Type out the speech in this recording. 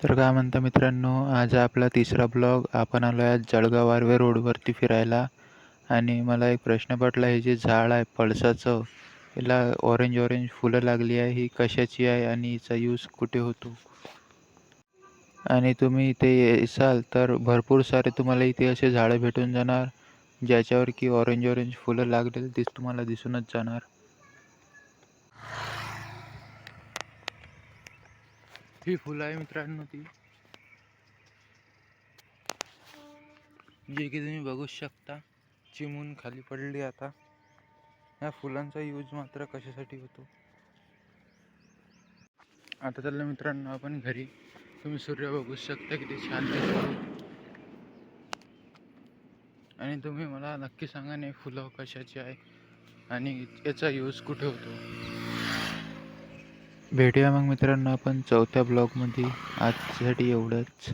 तर काय म्हणता मित्रांनो, आज आपला तिसरा ब्लॉग. आपण आलो आहे जळगाव आर्वे रोडवरती फिरायला. आणि मला एक प्रश्न पडला, हे जे झाड आहे पळसाचं, याला ऑरेंज ऑरेंज फुलं लागली आहे, ही कशाची आहे आणि हिचा यूज कुठे होतो? आणि तुम्ही इथे येसाल तर भरपूर सारे तुम्हाला इथे असे झाडं भेटून जाणार, ज्याच्यावर की ऑरेंज ऑरेंज फुलं लागलेली तुम्हाला दिसूनच जाणार. ही फुलं आहे मित्रांनो, ती जे की तुम्ही बघू शकता, चिमून खाली पडली. आता या फुलांचा यूज मात्र कशासाठी होतो? आता चाललं मित्रांनो आपण घरी. तुम्ही सूर्य बघू शकता किती छान दिसतो. आणि तुम्ही मला नक्की सांगा नाही, फुलं कशाची आहे आणि याचा यूज कुठे होतो? भेटूया मग मित्रांनो आपण चौथ्या ब्लॉगमध्ये. आजसाठी एवढंच.